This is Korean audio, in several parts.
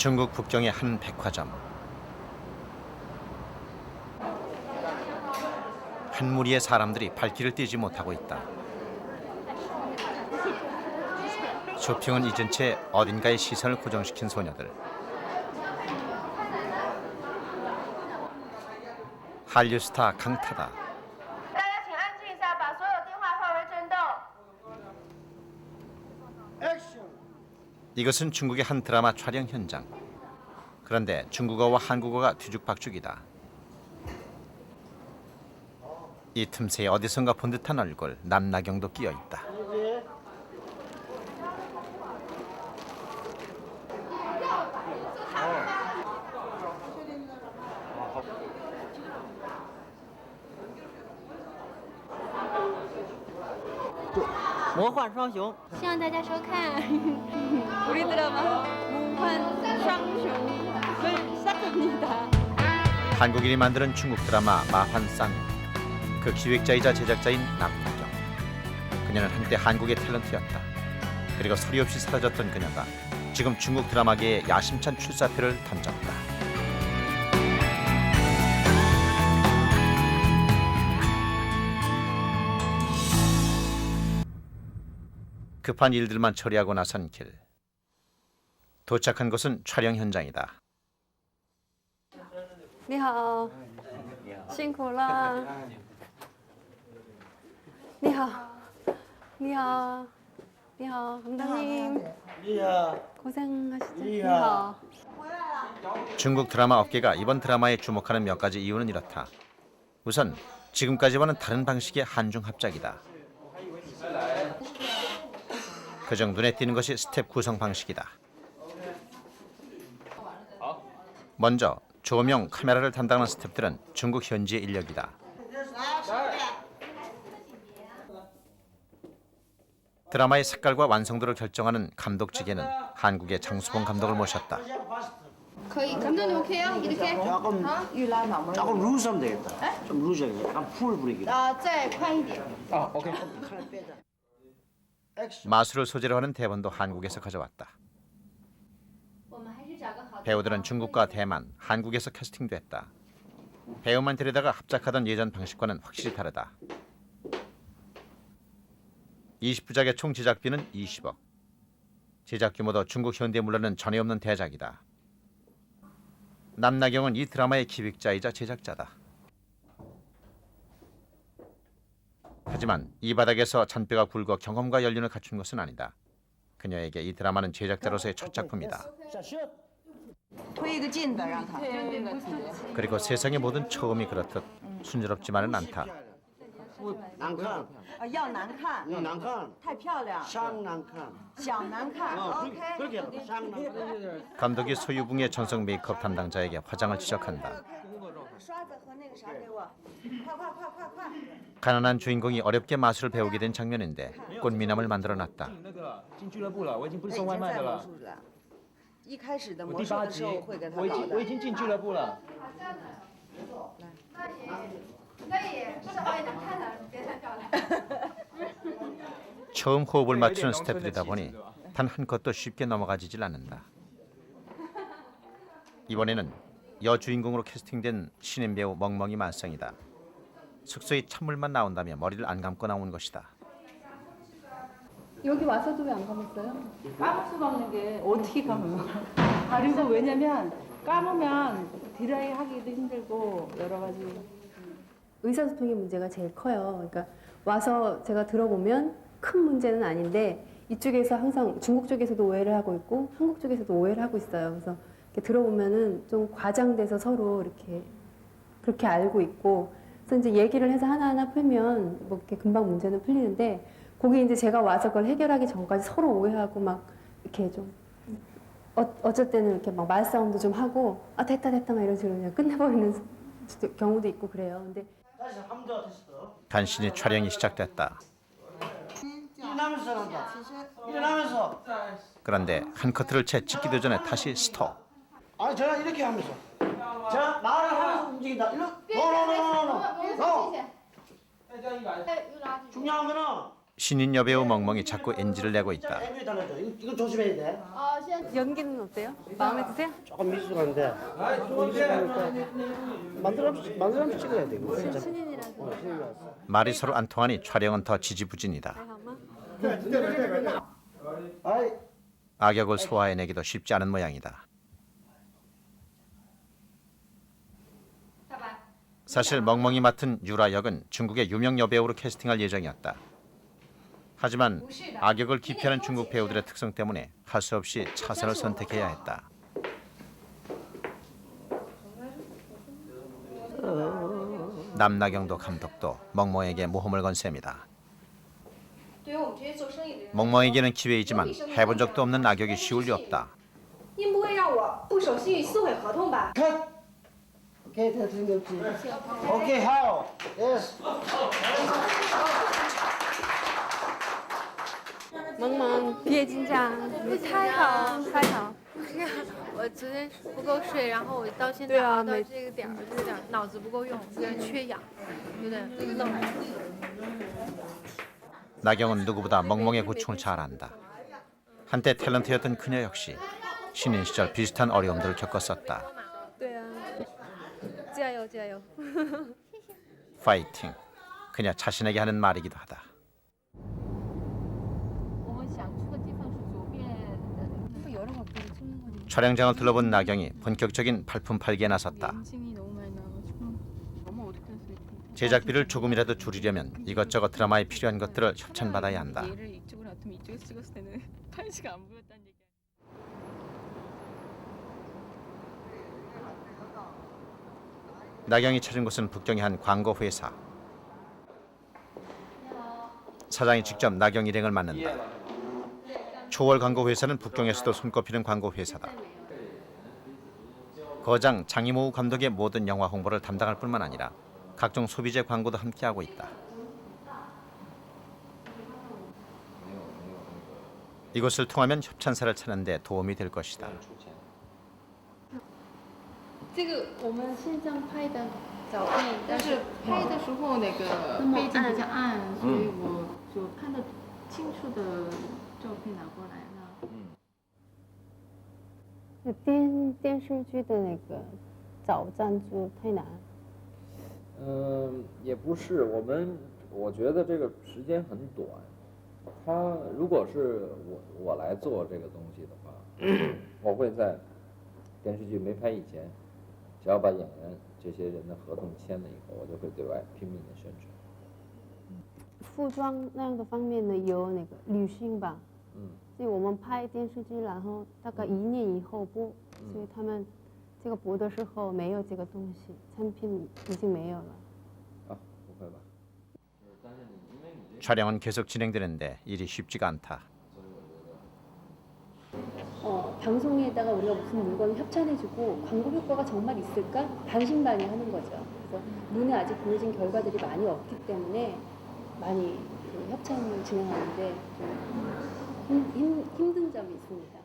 중국 북경의 한 백화점. 한 무리의 사람들이 발길을 떼지 못하고 있다. 쇼핑은 잊은 채 어딘가에 시선을 고정시킨 소녀들. 한류 스타 강타다. 이것은 중국의 한 드라마 촬영 현장. 그런데 중국어와 한국어가 뒤죽박죽이다. 이 틈새에 어디선가 본 듯한 얼굴, 남나경도 끼어 있다. 모환双雄 希望大家收看우리 드라마 모환双雄시작합니다. 한국인이 만드는 중국 드라마 마환쌍. 그 기획자이자 제작자인 남나경. 그녀는 한때 한국의 탤런트였다. 그리고 소리 없이 사라졌던 그녀가 지금 중국 드라마계에 야심찬 출사표를 던졌다. 급한 일들만 처리하고 나선 길. 도착한 곳은 촬영 현장이다. 你好，辛苦了。你好，你好，你好，감독님 고생하시죠. 你好。 중국 드라마 업계가 이번 드라마에 주목하는 몇 가지 이유는 이렇다. 우선 지금까지와는 다른 방식의 한중 합작이다. 그중 눈에 띄는 것이 스텝 구성 방식이다. 먼저 조명, 카메라를 담당하는 스텝들은 중국 현지의 인력이다. 드라마의 색깔과 완성도를 결정하는 감독 직에는 한국의 장수봉 감독을 모셨다. 거의 감독님 오케이요? 이렇게? 조금 루즈하면 되겠다. 좀 루즈하게. 약간 풀 부리기. 再宽一点. 마술을 소재로 하는 대본도 한국에서 가져왔다. 배우들은 중국과 대만, 한국에서 캐스팅됐다. 배우만 데려다가 합작하던 예전 방식과는 확실히 다르다. 20부작의 총 제작비는 20억. 제작 규모도 중국 현대물로는 전혀 없는 대작이다. 남나경은 이 드라마의 기획자이자 제작자다. 하지만 이 바닥에서 잔뼈가 굵어 경험과 연륜을 갖춘 것은 아니다. 그녀에게 이 드라마는 제작자로서의 첫 작품이다. 그리고 세상의 모든 처음이 그렇듯 순조롭지만은 않다. 감독이 소유붕의 전속 메이크업 담당자에게 화장을 지적한다. 가난한 주인공이 어렵게 마술을 배우게 된 장면인데 꽃미남을 만들어놨다. 我已经进俱乐部了。 처음 호흡을 맞추는 스태프들이다 보니 단 한 컷도 쉽게 넘어가지질 않는다. 이번에는 여주인공으로 캐스팅된 신인 배우 멍멍이 만성이다. 숙소에 찬물만 나온다며 머리를 안 감고 나온 것이다. 여기 와서도 왜 안 감았어요? 감을 수가 없는 게 어떻게 감아요? 그리고 왜냐면 감으면 드라이 하기도 힘들고 여러 가지. 의사소통의 문제가 제일 커요. 그러니까 와서 제가 들어보면 큰 문제는 아닌데 이쪽에서 항상 중국 쪽에서도 오해를 하고 있고 한국 쪽에서도 오해를 하고 있어요. 그래서 이렇게 들어보면은 좀 과장돼서 서로 이렇게 그렇게 알고 있고 그래서 이제 얘기를 해서 하나하나 풀면 뭐 이렇게 금방 문제는 풀리는데 거기 이제 제가 와서 그걸 해결하기 전까지 서로 오해하고 막 이렇게 좀 어쩔 때는 이렇게 막 말싸움도 좀 하고 아 됐다 막 이런 식으로 그냥 끝내버리는 경우도 있고 그래요. 근데 간신히 촬영이 시작됐다. 일어나면서. 그런데 한 커트를 채 찍기도 전에 다시 스톱. 아니 제가 이렇게 하면서. 자 말을 하면서 움직인다. 일로. 노. 중요한 거는 신인 여배우 멍멍이 자꾸 NG를 내고 있다. NG 달라져. 이거 조심해야 돼. 연기는 어때요? 마음에 드세요? 조금 미숙한데. 만들어 찍어야 돼. 이거 진짜. 신인이라서. 신기하다. 말이 서로 안 통하니 촬영은 더 지지부진이다. 아이, 악역을 소화해내기도 쉽지 않은 모양이다. 사실 멍멍이 맡은 유라 역은 중국의 유명 여배우로 캐스팅할 예정이었다. 하지만 악역을 기피하는 중국 배우들의 특성 때문에 할 수 없이 차선을 선택해야 했다. 남나경도 감독도 멍멍에게 모험을 건 셈이다. 멍멍에게는 기회이지만 해본 적도 없는 악역이 쉬울 리 없다. 您不会让我不守信誉撕毁合同吧？ 오케이, 됐지. 오케이, how? Yes. 萌萌，别紧张，你太好，太好。我昨天不够睡，然后我到现在对啊熬到没这个点儿，就有点脑子不够用，有点缺氧，有点愣。 나경은 누구보다 멍멍의 고충을 잘 안다. 한때 탤런트였던 그녀 역시 신인 시절 비슷한 어려움들을 겪었었다. 对啊，加油加油！ 파이팅. 그녀 자신에게 하는 말이기도 하다. 我们想去的地方是左边的 여러 각도로 찍는 거니까. 촬영장을 둘러본 나경이 본격적인 발품 팔기에 나섰다. 인증이 너무 많이 나와가지고 너무 어떻게 할 수 있지? 제작비를 조금이라도 줄이려면 이것저것 드라마에 필요한 것들을 협찬받아야 한다. 얘를 이쪽으로 놔두면 이쪽에서 찍었을 때는 판시가 안 보였다는 얘기야. 나경이 찾은 곳은 북경의 한 광고 회사. 사장이 직접 나경 일행을 만난다. 초월 광고 회사는 북경에서도 손꼽히는 광고 회사다. 거장 장이모우 감독의 모든 영화 홍보를 담당할 뿐만 아니라 각종 소비재 광고도 함께하고 있다. 이곳을 통하면 협찬사를 찾는 데 도움이 될 것이다. 这个我们现在拍的照片，但是拍的时候那个背景比较暗，所以我就看得清楚的照片拿过来了。电视剧的那个找赞助太难。也不是，我觉得这个时间很短。他如果是我来做这个东西的话，我会在电视剧没拍以前，只要把演员这些人的合同签了以后，我就会对外拼命的宣传。服装那样的方面呢，有那个旅行吧，所以我们拍电视剧，然后大概1年以后播，所以他们这个播的时候没有这个东西，产品已经没有了。啊，不会吧？ 촬영은 계속 진행되는데 일이 쉽지가 않다. 방송에다가 우리가 무슨 물건을 협찬해주고 광고 효과가 정말 있을까 반신반의하는 거죠. 그래서 눈에 아직 보여진 결과들이 많이 없기 때문에 많이 그 협찬을 진행하는데 좀 힘든 점이 있습니다.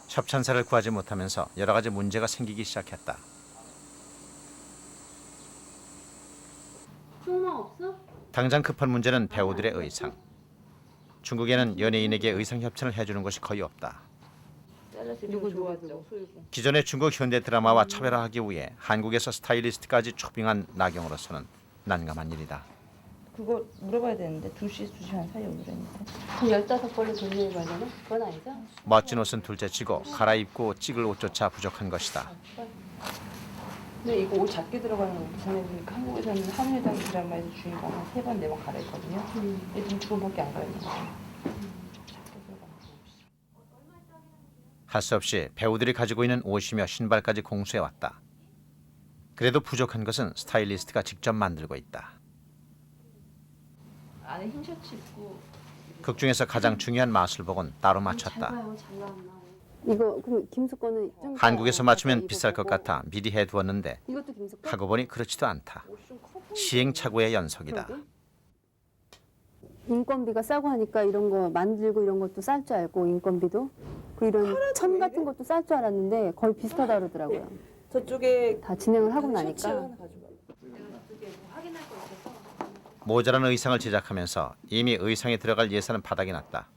협찬사를 구하지 못하면서 여러 가지 문제가 생기기 시작했다. 조금만 없어? 당장 급한 문제는 배우들의 의상. 중국에는 연예인에게 의상 협찬을 해주는 곳이 거의 없다. 누구 기존의 중국 현대 드라마와 차별화하기 위해 한국에서 스타일리스트까지 초빙한 나경으로서는 난감한 일이다. 그거 물어봐야 되는데 2시, 2시간 사이에 오려니까. 그럼 15벌로 돌려입어야 되나? 그건 아니죠? 멋진 옷은 둘째치고 갈아입고 찍을 옷조차 부족한 것이다. 근데 이거 옷 작게 들어가는 거 보내주니까 한국에서는 한해당 드라마에서 주인공 한 3번, 4번 갈아입거든요. 얘좀 2번밖에 안 갈아입는 거예요. 작게 들어가는 거. 할 수 없이 배우들이 가지고 있는 옷이며 신발까지 공수해왔다. 그래도 부족한 것은 스타일리스트가 직접 만들고 있다. 안에 흰 셔츠 입고 극 중에서 가장 중요한 마술복은 따로 잘 맞췄다. 봐요, 잘 나왔나? 이거 그럼 김수 거는 좀 한국에서 맞추면 이거 비쌀 것 보고. 같아 미리 해두었는데 이것도 김수 거? 하고 보니 그렇지도 않다. 시행착오의 연속이다. 그러게. 인건비가 싸고 하니까 이런 거 만들고 이런 것도 쌀 줄 알고 인건비도 그 이런 천 같은 것도 쌀 줄 알았는데 거의 비슷하다 그러더라고요. 저쪽에 다 진행을 하고 셔츠 나니까 하나 가져가. 모자란 의상을 제작하면서 이미 의상에 들어갈 예산은 바닥이 났다.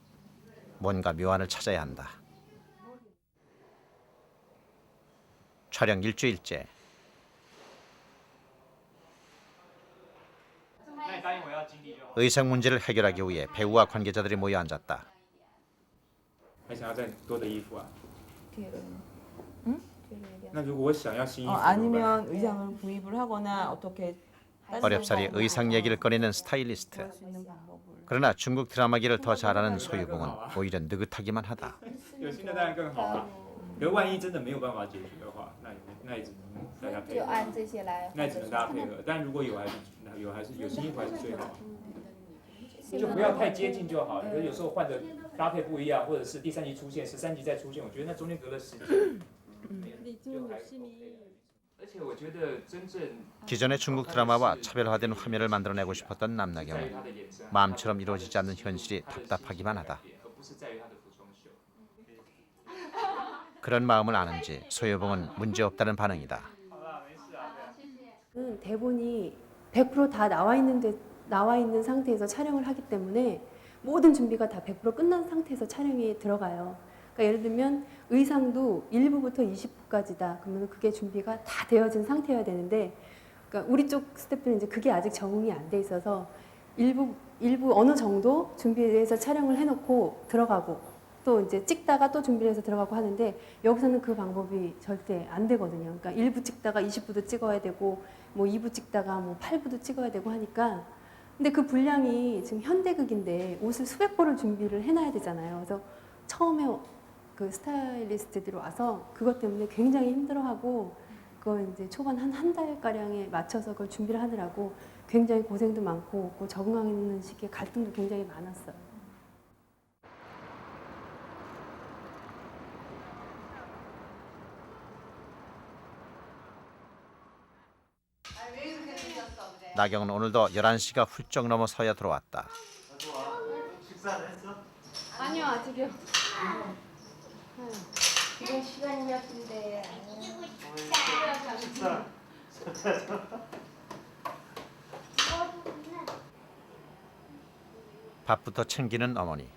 뭔가 묘안을 찾아야 한다. 촬영 일주일째. 의상 문제를 해결하기 위해 배우와 관계자들이 모여 앉았다. 还想要再多的衣服啊？那如果我想要新衣服， 아니면 의상을 구입을 하거나 어떻게 어렵사리 의상 얘기를 꺼내는 스타일리스트. 할 수 있는 방법을. 그러나 중국 드라마기를 더 잘 아는 소유봉은 오히려 느긋하기만 하다. 有新的当然更好啊。可是万一真的没有办法解决的话，那也只能大家配合，就按这些来。那也只能大家配合。但如果有还是有新衣服还是最好，就不要太接近就好。可是有时候换的搭配不一样，或者是第3集出现，13集再出现，我觉得那中间隔了10集，就还是 OK 的。而且我觉得真正 기존의 중국 드라마와 차별화된 화면을 만들어내고 싶었던 남나경은 마음처럼 이루어지지 않는 현실이 답답하기만 하다. 그런 마음을 아는지 소유봉은 문제없다는 반응이다. 대본이 100% 다 나와 있는 상태에서 촬영을 하기 때문에 모든 준비가 다 100% 끝난 상태에서 촬영에 들어가요. 그러니까 예를 들면 의상도 1부부터 20부까지다. 그러면 그게 준비가 다 되어진 상태여야 되는데, 그러니까 우리 쪽 스태프는 이제 그게 아직 적응이 안 돼 있어서 일부 어느 정도 준비해서 촬영을 해놓고 들어가고 또 이제 찍다가 또 준비를 해서 들어가고 하는데, 여기서는 그 방법이 절대 안 되거든요. 그러니까 1부 찍다가 20부도 찍어야 되고 뭐 2부 찍다가 뭐 8부도 찍어야 되고 하니까, 근데 그 분량이 지금 현대극인데 옷을 수백 벌을 준비를 해놔야 되잖아요. 그래서 처음에 그 스타일리스트들이 와서 그것 때문에 굉장히 힘들어하고, 그걸 이제 초반 한 달가량에 맞춰서 그걸 준비를 하느라고 굉장히 고생도 많고 그 적응하는 시기에 갈등도 굉장히 많았어요. 나경은 오늘도 11시가 훌쩍 넘어서야 들어왔다. 식사를 했어? 아니요, 아직이요. 지금 시간이 몇 분데. 식사. 밥부터 챙기는 어머니.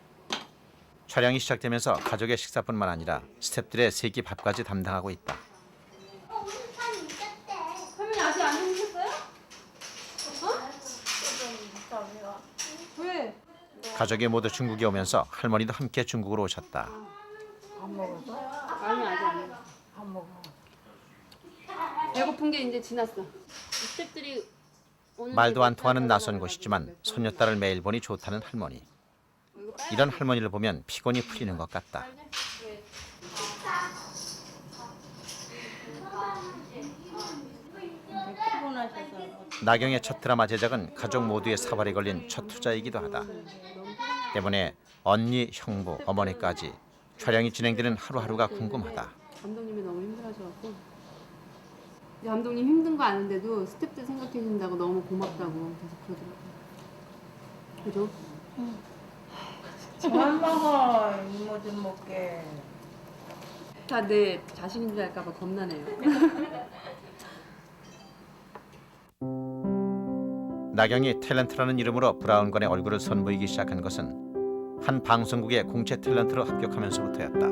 촬영이 시작되면서 가족의 식사뿐만 아니라 스태프들의 세끼 밥까지 담당하고 있다. 할머니 아직 안 드셨어요? 왜? 가족이 모두 중국에 오면서 할머니도 함께 중국으로 오셨다. 아니 아직 안 먹어. 배고픈 게 이제 지났어. 스태프들이 말도 안 통하는 낯선 곳이지만 손녀딸을 매일 보니 좋다는 할머니. 이런 할머니를 보면 피곤이 풀리는 것 같다. 나경의 첫 드라마 제작은 가족 모두의 사발이 걸린 첫 투자이기도 하다. 때문에 언니, 형부, 어머니까지 촬영이 진행되는 하루하루가 궁금하다. 감독님이 너무 힘들어하셔갖고, 감독님 힘든 거 아는데도 스태프들 생각해 준다고 너무 고맙다고 계속 그러더라고요. 그죠? 저만 먹어. 이모 좀 먹게. 다 내 자신인 줄 알까 봐 겁나네요. 나경이 탤런트라는 이름으로 브라운관의 얼굴을 선보이기 시작한 것은 한 방송국의 공채 탤런트로 합격하면서부터였다.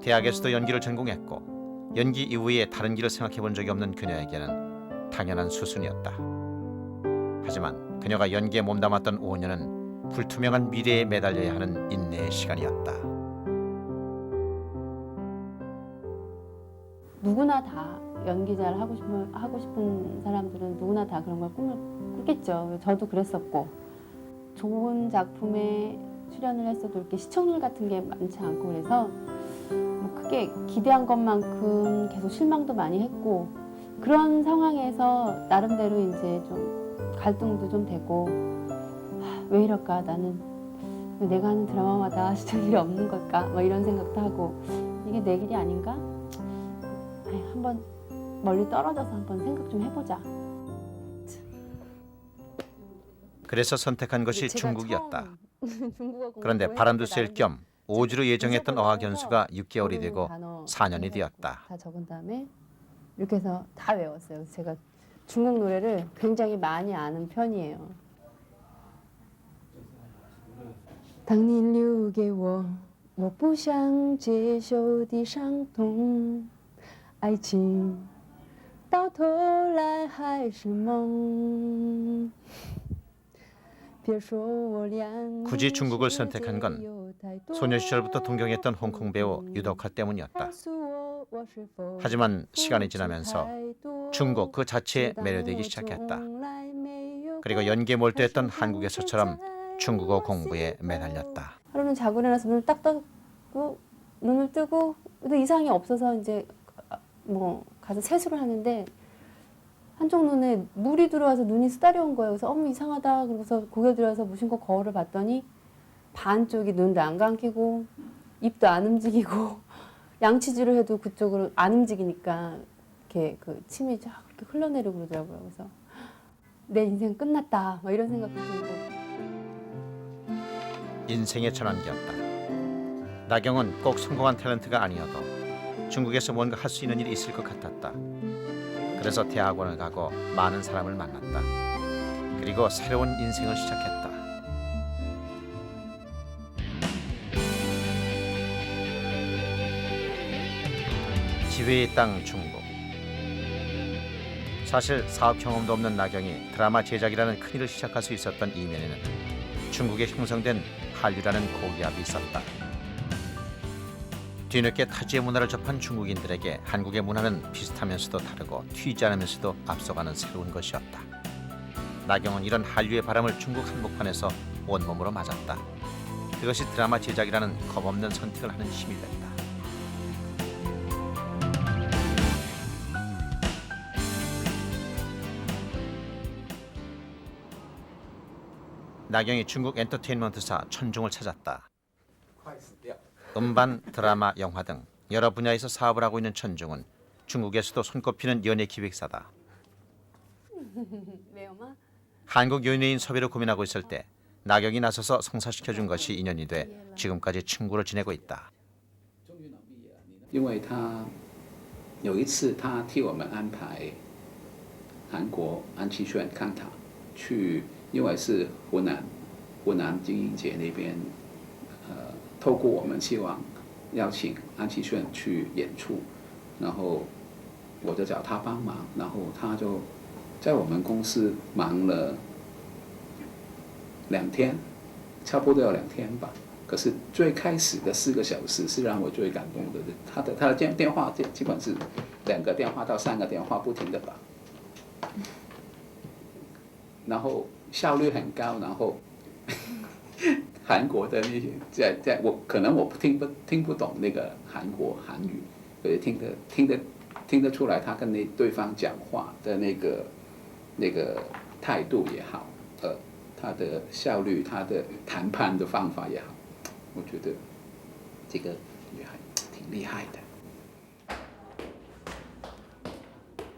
대학에서도 연기를 전공했고 연기 이후에 다른 길을 생각해 본 적이 없는 그녀에게는 당연한 수순이었다. 하지만 그녀가 연기에 몸담았던 5년은 불투명한 미래에 매달려야 하는 인내의 시간이었다. 누구나 다 연기자를 하고 싶은 사람들은 누구나 다 그런 걸 꿈을 꾸겠죠. 저도 그랬었고, 좋은 작품에 출연을 했어도 이렇게 시청률 같은 게 많지 않고 그래서 뭐 크게 기대한 것만큼 계속 실망도 많이 했고, 그런 상황에서 나름대로 이제 좀 갈등도 좀 되고, 왜 이럴까, 나는 왜 내가 하는 드라마마다 시청률이 없는 걸까, 뭐 이런 생각도 하고, 이게 내 길이 아닌가? 한번 멀리 떨어져서 한번 생각 좀 해보자. 그래서 선택한 것이 중국이었다. 중국어 그런데 공부했을 바람도 때 쐴 나름 겸 5주로 예정했던 어학 해서 연수가 6개월이 되고 단어 4년이 되었다. 다 적은 다음에 이렇게 해서 다 외웠어요. 그래서 제가 중국 노래를 굉장히 많이 아는 편이에요. 当你留给我我不想接受的伤痛，爱情到头来还是梦。 굳이 중국을 선택한 건 소녀 시절부터 동경했던 홍콩 배우 유덕화 때문이었다. 하지만 시간이 지나면서 중국 그 자체에 매료되기 시작했다. 그리고 연기에 몰두했던 한국에서처럼 중국어 공부에 매달렸다. 하루는 자고 일어나서 눈을 딱 뜨고 눈을 뜨고 또 이상이 없어서 이제 뭐 가서 세수를 하는데 한쪽 눈에 물이 들어와서 눈이 쓰다려온 거예요. 그래서 어머 이상하다. 그래서 고개 들어서 무심코 거울을 봤더니 반쪽이 눈도 안 감기고 입도 안 움직이고 양치질을 해도 그쪽으로 안 움직이니까 이렇게 그 침이 쫙 그렇게 흘러내리고 그러더라고요. 그래서 내 인생 끝났다. 막 이런 생각도 들고. 인생의 전환기였다. 나경은 꼭 성공한 탤런트가 아니어도 중국에서 뭔가 할 수 있는 일이 있을 것 같았다. 그래서 대학원을 가고 많은 사람을 만났다. 그리고 새로운 인생을 시작했다. 지혜의 땅 중국. 사실 사업 경험도 없는 나경이 드라마 제작이라는 큰일을 시작할 수 있었던 이면에는 중국에 형성된 한류라는 고기압이 있었다. 뒤늦게 타지의 문화를 접한 중국인들에게 한국의 문화는 비슷하면서도 다르고 튀지 않으면서도 앞서가는 새로운 것이었다. 나경은 이런 한류의 바람을 중국 한복판에서 온몸으로 맞았다. 그것이 드라마 제작이라는 겁없는 선택을 하는 힘이 됐다. 나경이 중국 엔터테인먼트사 천중을 찾았다. 음반, 드라마, 영화 등 여러 분야에서 사업을 하고 있는 천중은 중국에서도 손꼽히는 연예 기획사다. 한국 연예인 섭외를 고민하고 있을 때 나경이 나서서 성사시켜준 것이 인연이 돼 지금까지 친구로 지내고 있다. 因为他有一次他替我们安排韩国安七炫看他去，因为是湖南金鹰节那边。 透过我们希望邀请安七炫去演出，然后我就找他帮忙，然后他就在我们公司忙了2天，差不多要2天吧。可是最开始的4个小时是让我最感动的，他的电话基本是2个电话到3个电话不停的打，然后效率很高，然后。韩国的那些在我可能我听不懂那个韩语，可是听得出来他跟对方讲话的那个态度也好，他的效率，他的谈判的方法也好，我觉得这个女孩挺厉害的。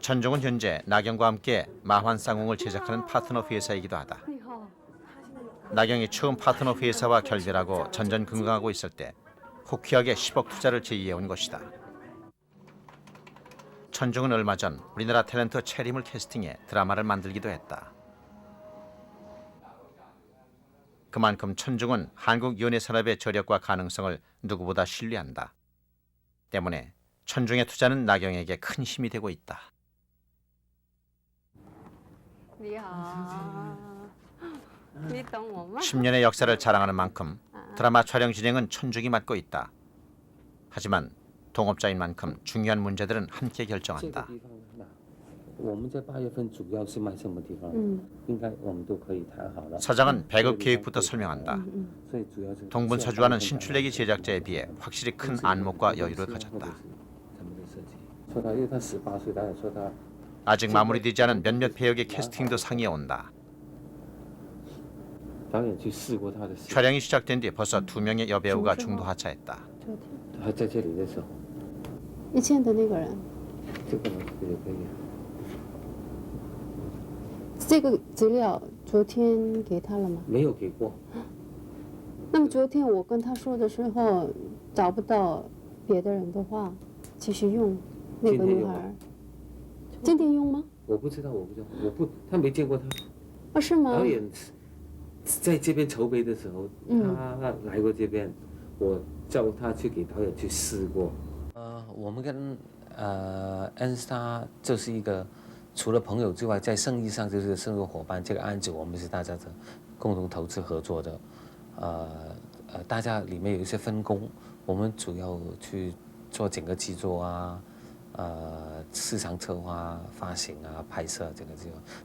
천중은 현재 나경과 함께 마환쌍홍을 제작하는 파트너 회사이기도 하다. 나경이 처음 파트너 회사와 결별하고 전전긍긍하고 있을 때 호쾌하게 10억 투자를 제의해온 것이다. 천중은 얼마 전 우리나라 탤런트 채림을 캐스팅해 드라마를 만들기도 했다. 그만큼 천중은 한국 연예 산업의 저력과 가능성을 누구보다 신뢰한다. 때문에 천중의 투자는 나경에게 큰 힘이 되고 있다. 10년의 역사를 자랑하는 만큼 드라마 촬영 진행은 천중이 맡고 있다. 하지만 동업자인 만큼 중요한 문제들은 함께 결정한다. 사장은 배급 계획부터 설명한다. 동분서주하는 신출내기 제작자에 비해 확실히 큰 안목과 여유를 가졌다. 아직 마무리되지 않은 몇몇 배역의 캐스팅도 상의해 온다. 촬영이 시작된 뒤 벌써 2명의 여배우가 중도 하차했다. 以前的那个人，这个资料昨天给他了吗？没有给过。那么昨天我跟他说的时候，找不到别的人的话，继续用那个女孩。今天用吗？我不知道，他没见过他。哦，是吗？导演在这边筹备的时候，他来过这边，我叫他去给导演去试过。我们跟恩斯他就是一个除了朋友之外，在生意上就是生活伙伴。这个案子我们是大家的共同投资合作的，大家里面有一些分工，我们主要去做整个制作啊。市场策划、发行啊、拍摄这个，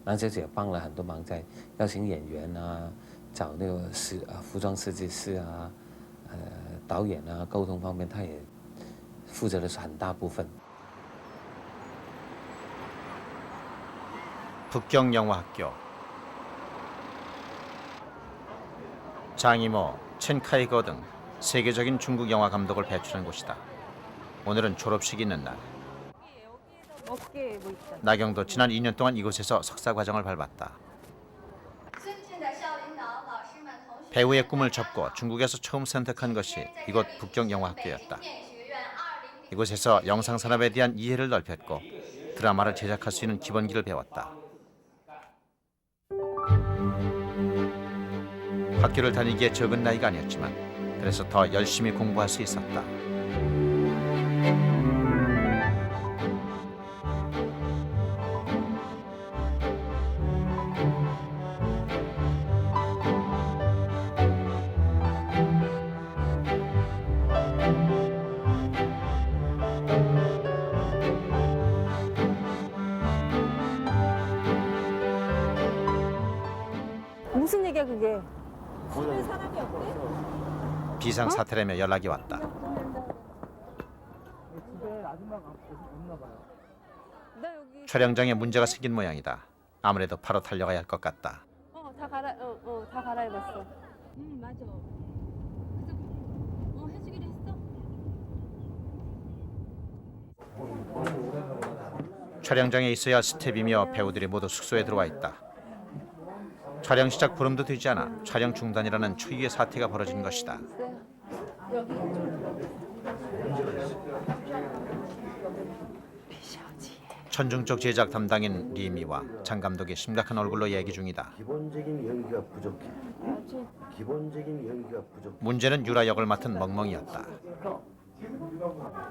然后这也帮了很多忙，在邀请演员啊，找那个服装设计师啊，导演啊，沟通方面，他也负责的是很大部分。 북경영화학교 장이모, 첸카이거 등 세계적인 중국 영화 감독을 배출한 곳이다. 오늘은 졸업식이 있는 날. 나경도 지난 2년 동안 이곳에서 석사 과정을 밟았다. 배우의 꿈을 접고 중국에서 처음 선택한 것이 이곳 북경영화학교였다. 이곳에서 영상산업에 대한 이해를 넓혔고 드라마를 제작할 수 있는 기본기를 배웠다. 학교를 다니기에 적은 나이가 아니었지만 그래서 더 열심히 공부할 수 있었다. 무슨 얘기야 그게? 비상사태라며 연락이 왔다. 촬영장에 문제가 생긴 모양이다. 아무래도 바로 달려가야 할 것 같다. 다 갈아입었어. 맞아. 그래서 해주기로 했어? 촬영장에 있어야 할 스텝이며 배우들이 모두 숙소에 들어와 있다. 촬영 시작 보름도 되지 않아 촬영 중단이라는 초유의 사태가 벌어진 것이다. 천중적 제작 담당인 리미와 장 감독이 심각한 얼굴로 얘기 중이다. 기본적인 연기가 부족해. 기본적인 연기가 부족해. 문제는 유라 역을 맡은 멍멍이었다.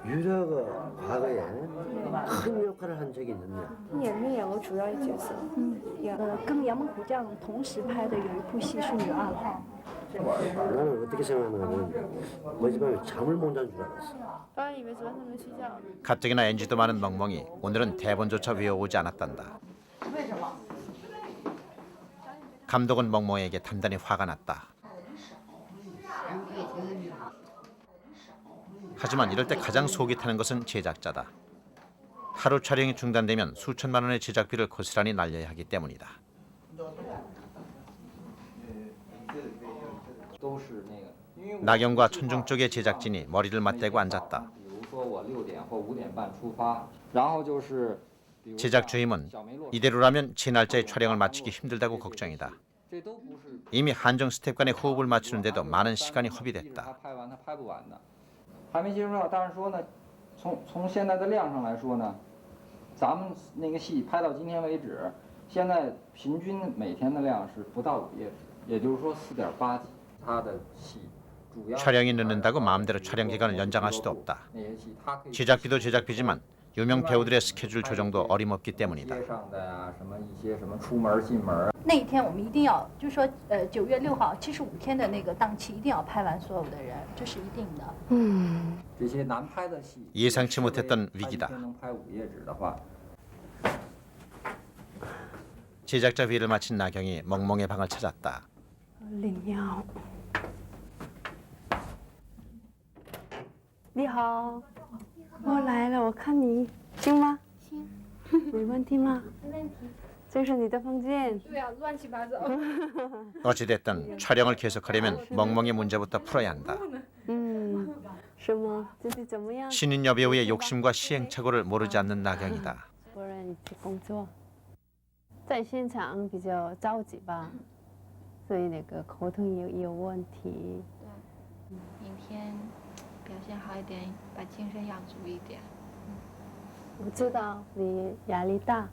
유라가 과거에 큰 역할을 한 적이 있느냐? 演没演过主要角色，跟杨孟虎这样同时拍的有一部戏是《女二号》。 나는 어떻게 생각하냐면 어젯밤에 잠을 못 잔 줄 알았어. 当然以为昨天他们睡觉。 가뜩이나 NG도 많은 멍멍이 오늘은 대본조차 외워오지 않았단다. 감독은 멍멍이에게 단단히 화가 났다. 하지만 이럴 때 가장 속이 타는 것은 제작자다. 하루 촬영이 중단되면 수천만 원의 제작비를 고스란히 날려야 하기 때문이다. 나경과 천중 쪽의 제작진이 머리를 맞대고 앉았다. 제작 주임은 이대로라면 제 날짜에 촬영을 마치기 힘들다고 걱정이다. 이미 한정 스텝 간의 호흡을 맞추는데도 많은 시간이 허비됐다. 还没接触到，但是说呢，从现在的量上来说呢，咱们那个戏拍到今天为止，现在平均每天的量是不到5页纸，也就是说4.8集。他的戏主要 촬영이 늦는다고 마음대로 촬영 기간을 연장할 수도 없다. 제작비도 제작비지만 유명 배우들의 스케줄 조정도 어림없기 때문이다. 那一天我们一定要，就是说，9月6号75天的那个档期一定要拍完所有的人，这是一定的。 这些难拍的戏 예상치 못했던 위기다. 能拍5页纸的话， 제작자 회의를 마친 나경이 멍멍의 방을 찾았다. 领药。你好，我来了，我看你行吗？行，没问题吗？没问题。这是你的房间。对啊，乱七八糟。 어찌됐든 촬영을 계속하려면 멍멍이 문제부터 풀어야 한다. 是吗？最近怎么样？ 신인 여배우의 욕심과 시행착오를 모르지 않는 나경이다. 多人一起工作，在现场比较着急吧，所以那个沟通也有问题。对，明天表现好一点，把精神养足一点。我知道你压力大，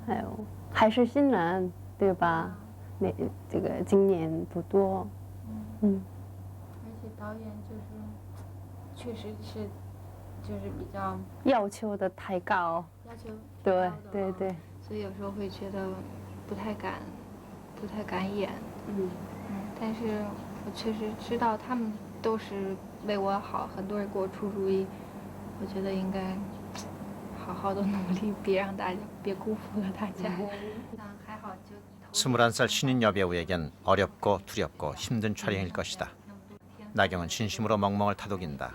还有还是新人，对吧？那这个经验不多，而且导演确实是比较要求的太高，要求对对对，所以有时候会觉得不太敢演。但是我确实知道他们都是为我好，很多人给我出主意，我觉得应该好好的努力，别辜负了大家。还好就 21살 신인 여배우에겐 어렵고 두렵고 힘든 촬영일 것이다. 나경은 진심으로 멍멍을 타독인다.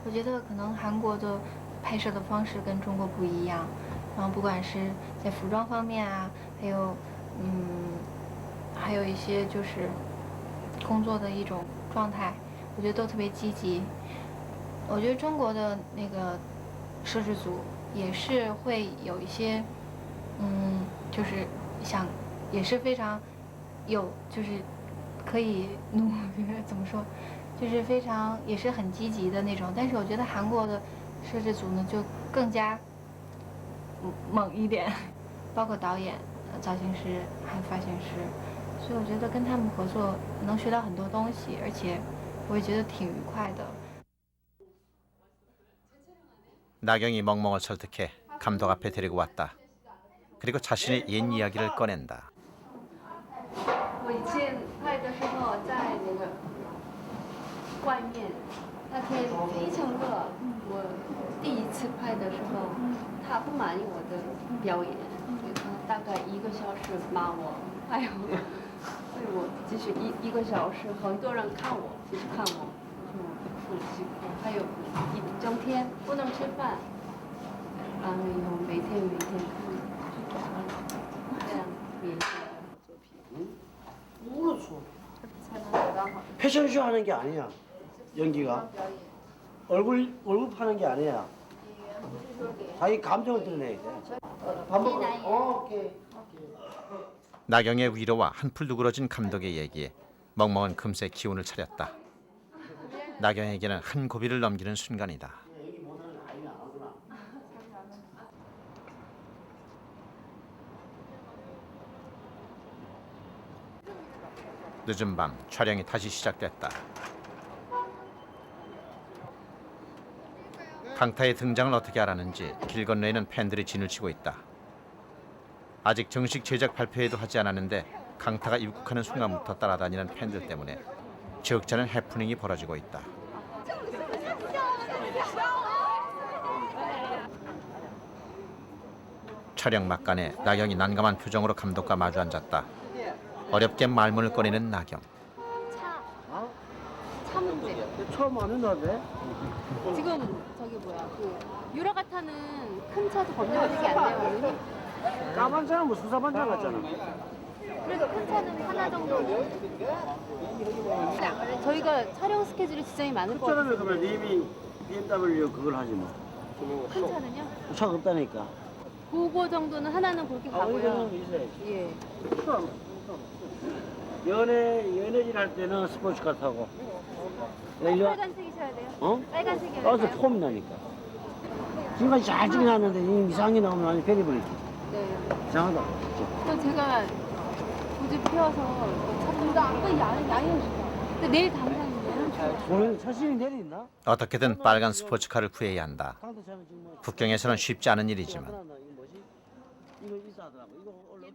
我觉得可能韩国的拍摄的方式跟中国不一样，然后不管是在服装方面啊，还有一些就是工作的一种状态，我觉得都特别积极。我觉得中国的那个摄制组也是会有一些，就是也是非常有，就是可以怎么说？ 就是非常也是很积极的那种，但是我觉得韩国的摄制组呢就更加猛一点，包括导演、造型师还有发型师，所以我觉得跟他们合作能学到很多东西，而且我也觉得挺愉快的。 나경이 멍멍을 설득해 감독 앞에 데리고 왔다. 그리고 자신의 옛 이야기를 꺼낸다. 我以前拍的时候在那个 外面那天非常热，我第一次拍的时候，他不满意我的表演，他大概1个小时骂我，哎呦，所以我就是一个小时，很多人看我，就是看我，就辛苦，还有一整天不能吃饭，完了以后每天看，这样练习作品， 모르죠. 才能得到好。 패션쇼 하는 게 아니야. 연기가 얼굴 파는 게 아니야. 자기 감정을 드러내야 돼. 밥 먹고. 오케이. 나경의 위로와 한풀 누그러진 감독의 얘기에 멍멍은 금세 기운을 차렸다. 나경에게는 한 고비를 넘기는 순간이다. 늦은 밤 촬영이 다시 시작됐다. 강타의 등장을 어떻게 알았는지 길 건너에는 팬들이 진을 치고 있다. 아직 정식 제작 발표회도 하지 않았는데 강타가 입국하는 순간부터 따라다니는 팬들 때문에 적지 않은 해프닝이 벌어지고 있다. 촬영 막간에 나경이 난감한 표정으로 감독과 마주 앉았다. 어렵게 말문을 꺼내는 나경. 차 문제. 처음 왔는데? 지금 저기 뭐야 그 유라 같아는 큰 차도 검정색이 안 돼요. 까만 차는 뭐 수사반장 같잖아. 그래도 큰 차는 하나 정도는. 저희가 촬영 스케줄이 지정이 많을 것 같아요. 그러면 님이 BMW 그걸 하지 뭐. 큰 차는요? 차가 없다니까. 그거 정도는 하나는 그렇게 가고요. 있어야지. 예. 연예질 할 때는 스포츠카 타고. 빨간색이셔야 돼요. 어? 빨간색이어야 나도 돼요. 폼 나니까. 지금까지 잘 찍어놨는데 이상하게 나오면 완전 패리버리지. 네. 이상하다. 진짜. 또 제가 고집 피워서 차도 안 양해해주세요. 근데 내일 당장이에요. 오늘 사실이 내리나? 어떻게든 빨간 스포츠카를 구해야 한다. 북경에서는 쉽지 않은 일이지만 이거 뭐지? 이거 이사하더라고. 이거 원래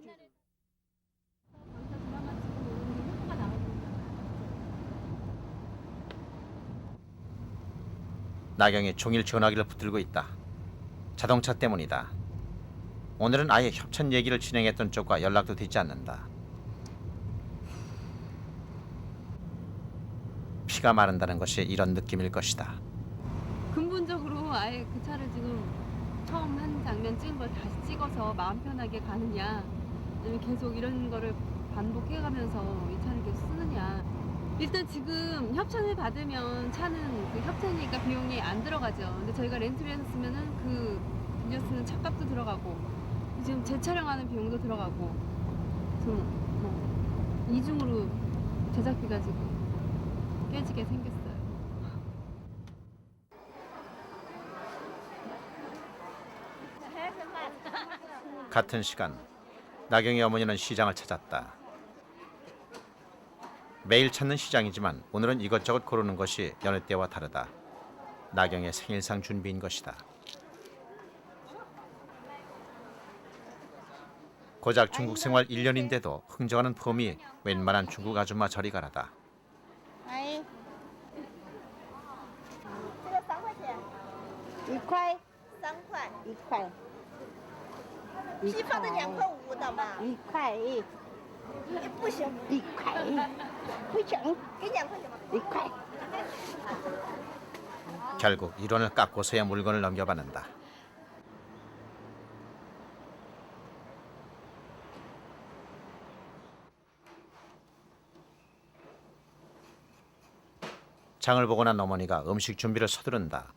나경이 종일 전화기를 붙들고 있다. 자동차 때문이다. 오늘은 아예 협찬 얘기를 진행했던 쪽과 연락도 되지 않는다. 피가 마른다는 것이 이런 느낌일 것이다. 근본적으로 아예 그 차를 지금 처음 한 장면 찍은 걸 다시 찍어서 마음 편하게 가느냐, 아니면 계속 이런 거를 반복해가면서 이 차를 계속 쓰느냐. 일단 지금 협찬을 받으면 차는 그 협찬이니까 비용이 안 들어가죠. 근데 저희가 렌트를 해서 쓰면은 그 빌려 쓰는 차값도 들어가고 지금 재촬영하는 비용도 들어가고 좀 뭐 이중으로 제작비가 지금 깨지게 생겼어요. 같은 시간 나경의 어머니는 시장을 찾았다. 매일 찾는 시장이지만 오늘은 이것저것 고르는 것이 여느 때와 다르다. 나경의 생일상 준비인 것이다. 고작 중국 생활 1년인데도 흥정하는 폼이 웬만한 중국 아줌마 저리 가라다. 1块3块1块西方的2块5的嘛1块1不行1块1会整给2块1块 결국 1원을 깎고서야 물건을 넘겨받는다. 장을 보고 난 어머니가 음식 준비를 서두른다.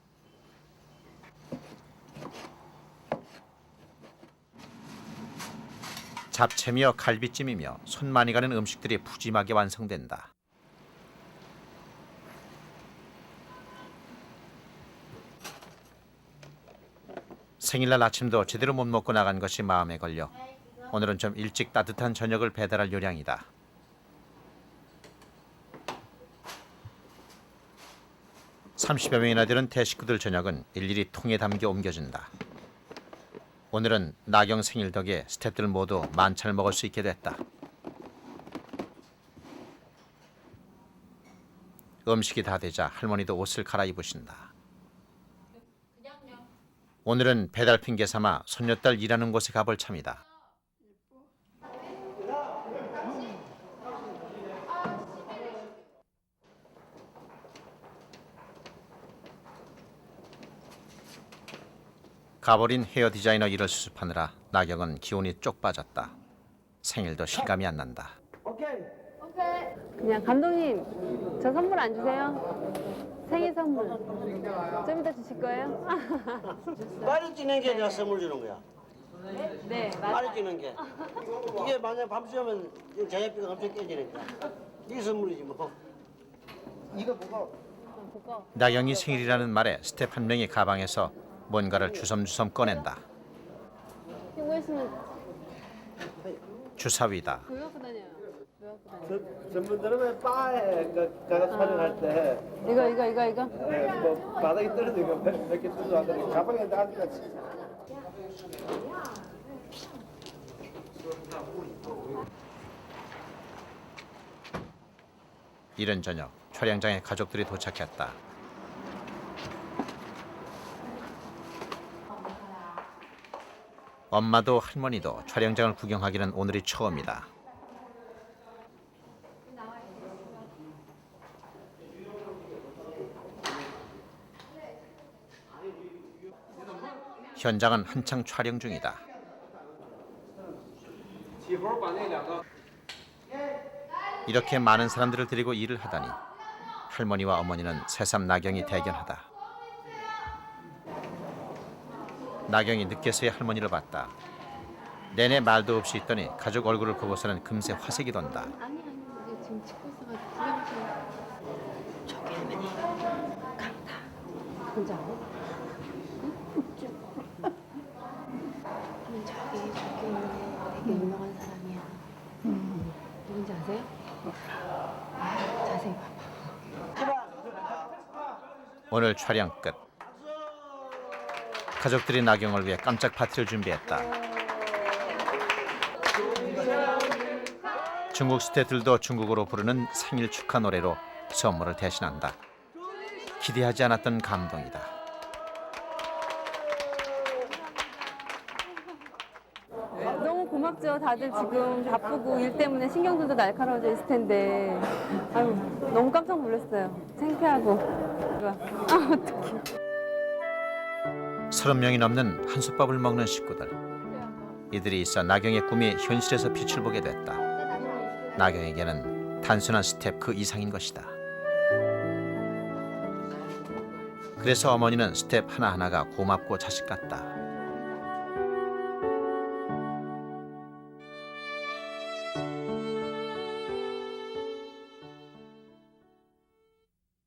잡채며 갈비찜이며 손 많이 가는 음식들이 푸짐하게 완성된다. 생일날 아침도 제대로 못 먹고 나간 것이 마음에 걸려 오늘은 좀 일찍 따뜻한 저녁을 배달할 요량이다. (30여) 명이나 되는 대식구들 저녁은 일일이 통에 담겨 옮겨진다. 오늘은 나경 생일 덕에 스태프들 모두 만찬을 먹을 수 있게 됐다. 음식이 다 되자 할머니도 옷을 갈아입으신다. 오늘은 배달 핑계 삼아 손녀딸 일하는 곳에 가볼 참이다. 가버린 헤어 디자이너 일을 수습하느라 나경은 기운이 쪽 빠졌다. 생일도 실감이 안 난다. 그냥 감독님 저 선물 안 주세요? 생일 선물 좀 이따 주실 거예요? 빨리 뛰는 게 내가 선물 주는 거야. 네 빨리 뛰는 게. 이게 만약 밤새면 제작비가 엄청 깨지는 거야. 네 선물이지 뭐. 이거 뭐가? 나경이 생일이라는 말에 스태프 한 명이 가방에서 뭔가를 주섬주섬 꺼낸다. 이거 있으면 주사위다. 왜 갖고 다녀요? 전문들은 바에 가서 촬영할 때 이거 뭐 바닥에 떨어진 거 몇 개 뜯어 왔더니 가방에 놔두니까 이른 저녁 촬영장에 가족들이 도착했다. 엄마도 할머니도 촬영장을 구경하기는 오늘이 처음이다. 현장은 한창 촬영 중이다. 이렇게 많은 사람들을 데리고 일을 하다니 할머니와 어머니는 새삼 나경이 대견하다. 나경이 늦게서야 할머니를 봤다. 내내 말도 없이 있더니 가족 얼굴을 보고서는 금세 화색이 돈다. 아니 이게 지금 찍고 있어가지고 구경 좀. 저기 할머니 강타 혼자 안 해? 저기 되게 유명한 사람이야. 누군지 아세요? 자세히 봐봐. 오늘 촬영 끝. 가족들이 나경을 위해 깜짝 파티를 준비했다. 중국 스태프들도 중국어로 부르는 생일 축하 노래로 선물을 대신한다. 기대하지 않았던 감동이다. 너무 고맙죠. 다들 지금 바쁘고 일 때문에 신경들도 날카로워져 있을 텐데. 아유 너무 깜짝 놀랐어요. 창피하고. 어떡해. 30명이 넘는 한솥밥을 먹는 식구들. 이들이 있어 나경의 꿈이 현실에서 빛을 보게 됐다. 나경에게는 단순한 스텝 그 이상인 것이다. 그래서 어머니는 스텝 하나하나가 고맙고 자식 같다.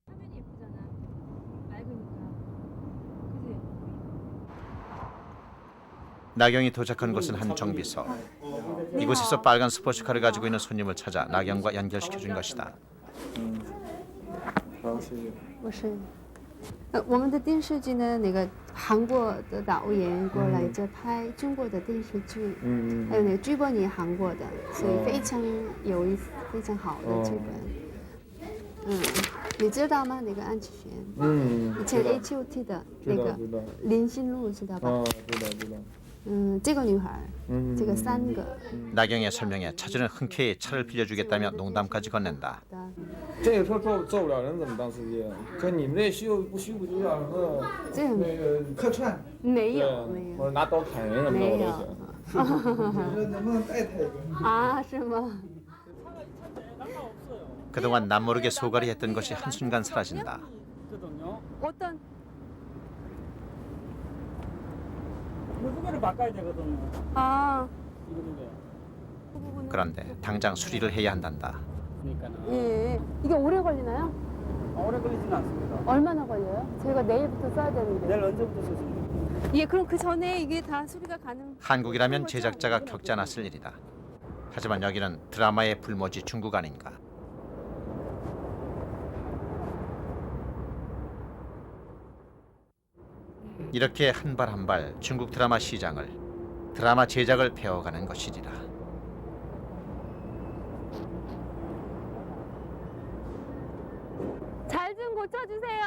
화면이 예쁘잖아. 맑으니까. 그지? 나경이 도착한 곳은 한 정비소. 이곳에서 빨간 스포츠카를 가지고 있는 손님을 찾아 나경과 연결시켜준 것이다. 我是，我们的电视剧呢，那个韩国的导演过来这拍中国的电视剧，还有那个剧本也韩国的，所以非常有意思，非常好的剧本。你知道吗？那个安智贤，以前 H.O.T 的那个林心如知道吧？知道。这个女孩，这个3个。 나경의 설명에 차주는 흔쾌히 차를 빌려주겠다며 농담까지 건넨다. 这个车坐不了人怎么当司机啊？就你们这虚不就叫什么那个客串？没有，或者拿刀砍人什么的我都行。你说能不能带他一个？啊，是吗？ 그동안 남모르게 소갈이 했던 것이 한순간 사라진다. 어떤? 무게를 바꿔야 되거든요. 아. 그런데 당장 수리를 해야 한단다. 예. 이게 오래 걸리나요? 오래 걸리지는 않습니다. 얼마나 걸려요? 저희가 내일부터 써야 되는데. 내일 언제부터 쓰십니까? 예, 그럼 그 전에 이게 다 수리가 가능? 한국이라면 제작자가 겪지 않았을 일이다. 하지만 여기는 드라마의 불모지 중국 아닌가. 이렇게 한 발 한 발 중국 드라마 시장을, 드라마 제작을 배워가는 것이리라. 잘 좀 고쳐주세요.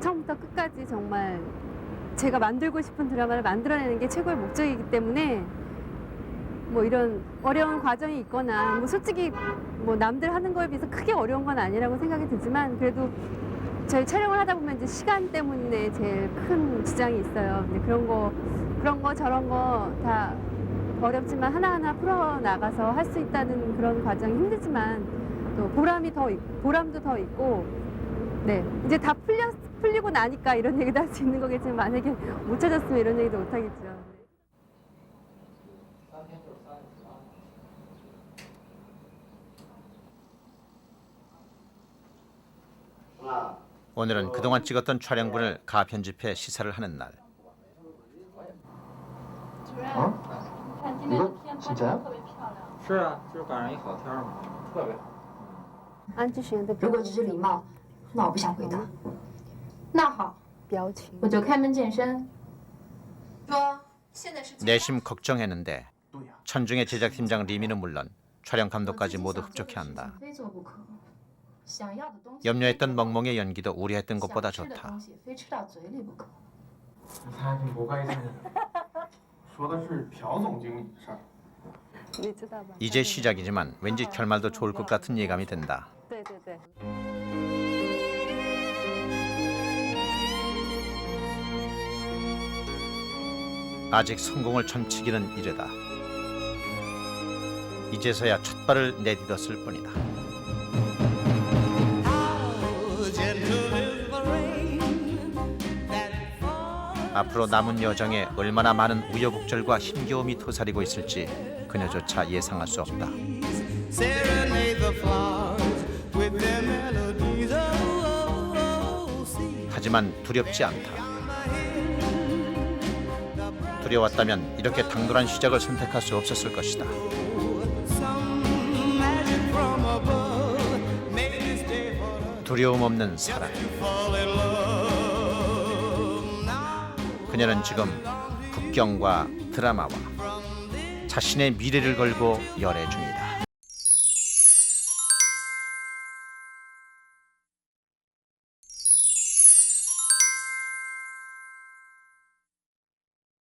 처음부터 끝까지 정말 제가 만들고 싶은 드라마를 만들어내는 게 최고의 목적이기 때문에 뭐 이런 어려운 과정이 있거나 뭐 솔직히 뭐 남들 하는 거에 비해서 크게 어려운 건 아니라고 생각이 들지만 그래도 저희 촬영을 하다 보면 이제 시간 때문에 제일 큰 지장이 있어요. 근데 그런 거 저런 거 다 어렵지만 하나하나 풀어 나가서 할 수 있다는 그런 과정이 힘들지만 또 보람도 더 있고 네 이제 다 풀리고 나니까 이런 얘기도 할 수 있는 거겠지만 만약에 못 찾았으면 이런 얘기도 못 하겠죠. 오늘은 그동안 찍었던 촬영분을 가편집해 시사를 하는 날. 이거 진짜야? 是啊，就是赶上一好天嘛，特别好。安智贤的如果只是礼貌，那我不想回答。那好，表情我就开门见山。说现在是 내심 걱정했는데 천중의 제작팀장 리미는 물론 촬영 감독까지 모두 흡족해 한다. 非做不可。想要的东西 염려했던 멍멍의 연기도 우려했던 것보다 想吃的 좋다. 东西非吃到嘴里不可。你猜这不该信的，说的是朴总经理的事儿。 이제 시작이지만 왠지 결말도 좋을 것 같은 예감이 든다. 아직 성공을 점치기는 이르다. 이제서야 첫 발을 내딛었을 뿐이다. 앞으로 남은 여정에 얼마나 많은 우여곡절과 힘겨움이 도사리고 있을지 그녀조차 예상할 수 없다. 하지만 두렵지 않다. 두려웠다면 이렇게 당돌한 시작을 선택할 수 없었을 것이다. 두려움 없는 사랑. 그녀는 지금 국경과 드라마와 자신의 미래를 걸고 열애 중이다.